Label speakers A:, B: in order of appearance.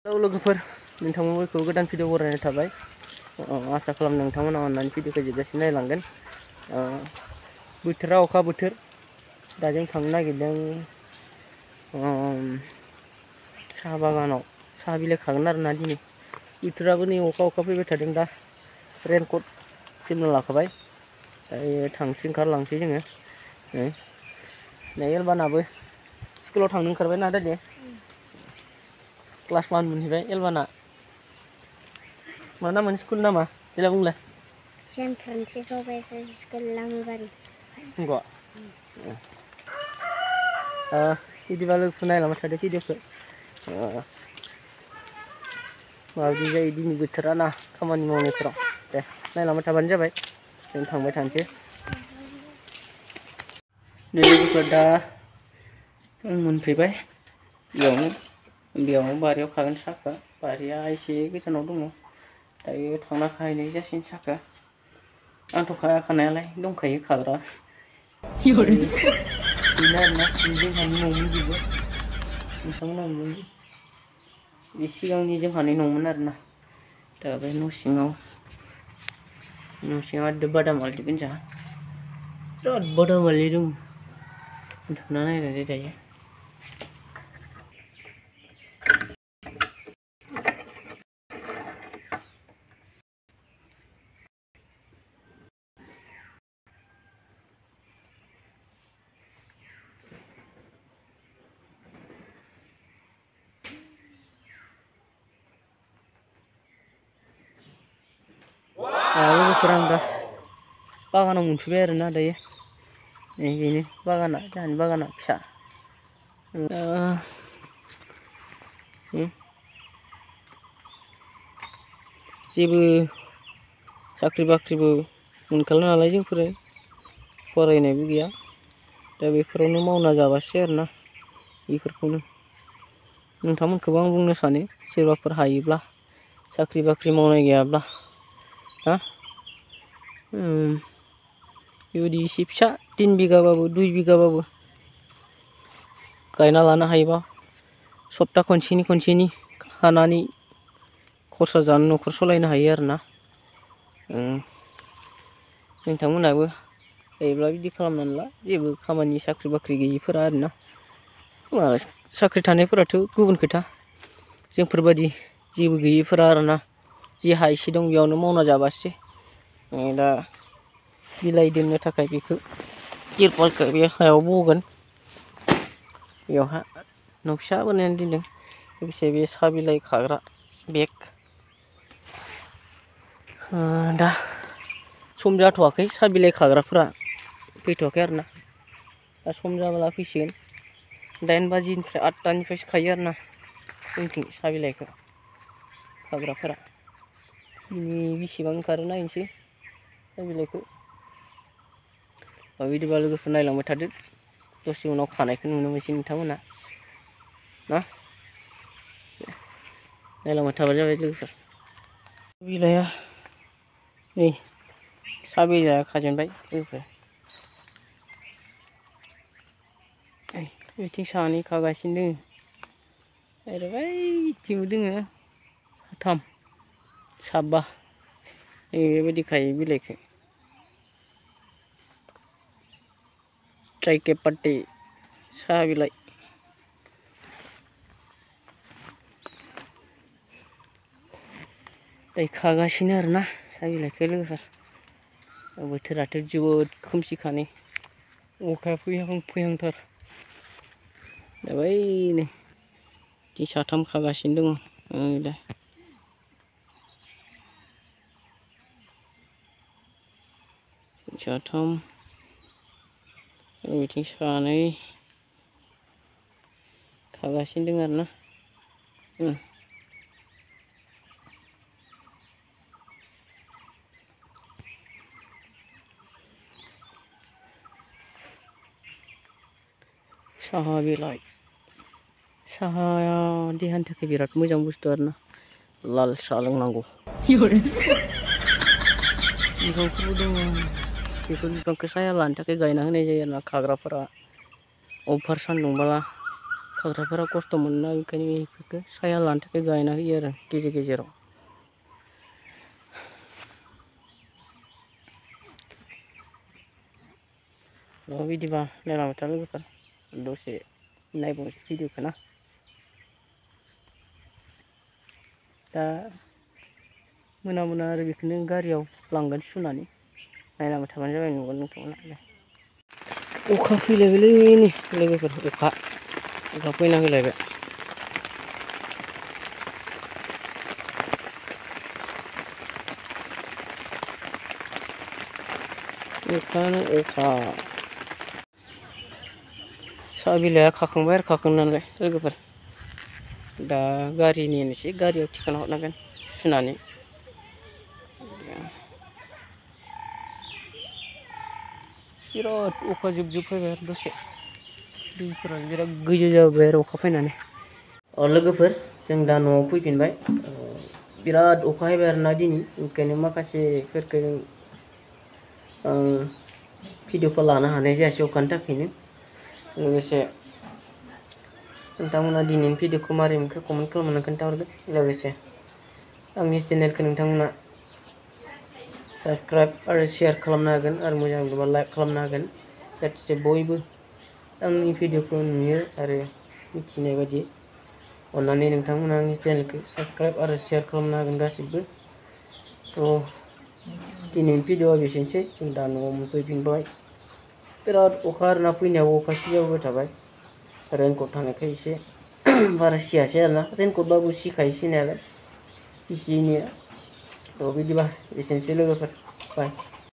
A: लोगोफोर नोंथांमोनखौ गोदान भिडिअ बरायनाय थाबाय आसा खालामो नोंथांमोना अननानै भिडिअखौ जोबजासिम नायलांगोन बोथोरा अखा बोथोर दा जों थांनो नागिरदों साहा बागानाव साहा बिलाइ खागोन आरोना दिनै बोथोराबो नै अखा फैबाय थादों दा रेनकट जोमना लाखाबाय दायो थांसै ओंखारलांसै जोङो नै एलबानाबो स्कुलाव थांनो ओंखारबाय ना दादि क्लास 1 मोनहैबाय एलबाना मा नाम स्कुल नामा देलाय बुंलाय
B: सेन्ट फ्रान्सिस अफिसार स्कुल लामुबारि
A: नंगौ बिदिबा लोगोफोर नायलांबाय थादो भिडिअखौ माबायदि जायो दिनै बोथोरा ना खामानि मावनायफोराव दे नायलांबाय थाबानो जाबाय जों थांबाय थानोसै लोगोफोर दा मोनफैबाय बेयावनो बारियाव खागोन साखा बारिया एसे गोजानाव दङ दायो थांना खाहैनाय जासिगोन साखा आंथ' खानायालाय दंखायो खाग्रा बेनो आरोना जोंहानि न'नि बेबो नोंथांमोना नुयो बे सिगांनि जोंहानि न'मोन आरोना दा बे न' सिङाव बादामालि गोजा बिराद बादामालि दं थांना नायनानै दायो लोगोफोर आं दा बागानाव मोनफैबाय आरोना दायो नै बेनो बागाना जोंहानि बागाना फिसा जेबो साख्रि बाख्रिबो मोनखाला नालाय जोंफोरो फरायनायबो गैया दा बेफोरावनो मावना जाबासै आरोना बेफोरखौनो नोंथांमोनखौबो आं बुंनो सानो सोरबाफोर हायोब्ला साख्रि बाख्रि मावनाय गैयाब्ला बेबायदि एसे फिसा 3 बिगाबाबो 2 बिगाबाबो गायना लानो हायोबा सप्ता खनसेनि खानानै खरसा जानो न'खर सालायनो हायो आरोना नोंथांमोनाबो हायोब्ला बिदि खालामनानै ला जेबो खामानि साख्रि बाख्रि गैयिफोरा आरोना साख्रि थानायफोराथ' गुबुन खोथा जोंफोरबायदि जेबो गैयिफोरा आरोना जि हा एसे दं बेयावनो मावना जाबासै दा बिलाइ दोननो थाखाय बेखौ तिरपालखौ बे हायाव बगोन बेयावहा न' फिसा बानायनानै दोनदों लोगोसे बे साहा बिलाइ खाग्रा बेग दा सम जाथ'वाखै साहा बिलाइ खाग्राफोरा फैथ'वाखै आरोना दा सम जाब्ला फैसिगोन 8 बाजिनिफ्राय 8टानिफ्रायसो खायो आरोना जोंथिं साहा बिलाइखौ खाग्राफोरा दिनै बेसेबां ओंखारो नायनोसै साहा बिलाइखौ बिदिबा लोगोफोर नायलांबाय थादो दसे उनाव खानायखौ नुनो मोनसै नोंथांमोना ना नायलांबाय थाबानो जाबाय लोगोफोर बिलाइया नै साहा बिलाइया खाजेनबाय लोगोफोर बिथिं सानै खागासिनो दोङो आरो बैथिंबो दोङो 3 साबा बेबायदि खायो बिलाइखौ ट्राइकेपाट्टि साहा बिलाइ दायो खागासिनो आरोना साहा बिलाइखौ लोगोफोर बोथोराथ' जोबोद खोमसिखानि अखाया फैहांथार दा बैनो 3 खागासिनो दङ दा साथाम बिथिं सानै खागासिनो दं आरोना साहा बिलाइ साहाया देहानि थाखाय बिराद मोजां बुस्थु आरोना लाल साहा लोंनांगौ बिफांफोरबो दङ बेफोर बिफांखौ साया लानो थाखाय गायना होनाय जायो आरोना खाग्राफोरा अभार सान्दुंबाला खाग्राफोरा खस्थ' मोनोना ओंखायनो बेफोरखौ साया लानो थाखाय गायना होयो आरो गेजेर गेजेराव बिदिबा नायलांबाय था लोगोफोर दसे नायबावनोसै भिडिअखौ ना दा मोना मोना आरो बेखौनो गारियाव लांगोन सुनानै नायलांबाय थाबानो जाबाय नुगोन नोंथांमोना अखा फैलायबायलै नै लोगोफोर अखा फैना होलायबाय अखायानो अखा साहा बिलाइआ खाखांबाय आरो खाखांनानै लोगोफोर दा गारि नेनोसै गारियाव थिखांना हरनांगोन सुनानै बिराद अखा जुब जुब फैबाय आरो दसे दैफोरा बिराद गोजौ जाबाय आरो अखा फैनानै लोगोफोर जों दा न'आव फैफिनबाय बिराद अखा हाबाय आरोना दिनै ओंखायनो माखासेफोरखौ भिडिअखौ लानो हानाय जायासै अखानि थाखायनो लोगोसे नोंथांमोना दिनैनि भिडिअखौ मारै मोनखो कमेन्ट खालामनानै खोन्थाहरगोन लोगोसे आंनि चेनेलखौ नोंथांमोना साबस्क्राइब आरो शेयार खालामनो हागोन आरो मोजां मोनोबा लाइक खालामनो हागोन जाहाथे बयबो आंनि भिडिअखौ नुयो आरो मिथिनाय बायदि अन्नानै नोंथांमोना आंनि चेनेलखौ साबस्क्राइब आरो शेयार खालामनो हागोन गासिबो थ' दिनैनि भिडिअआ बेसेनोसै जों दा न'आव मोनफैफिनबाय बिराद अखा आरोना फैनायाव अखा सिजाबोबाय थाबाय रेनकट थानायखाय एसे बारा सियासै आरोना रेनकटबाबो सिखायो सिनायालाय एसे एनैया थ' बिदिबा एसेनोसै लोगोफोर बाय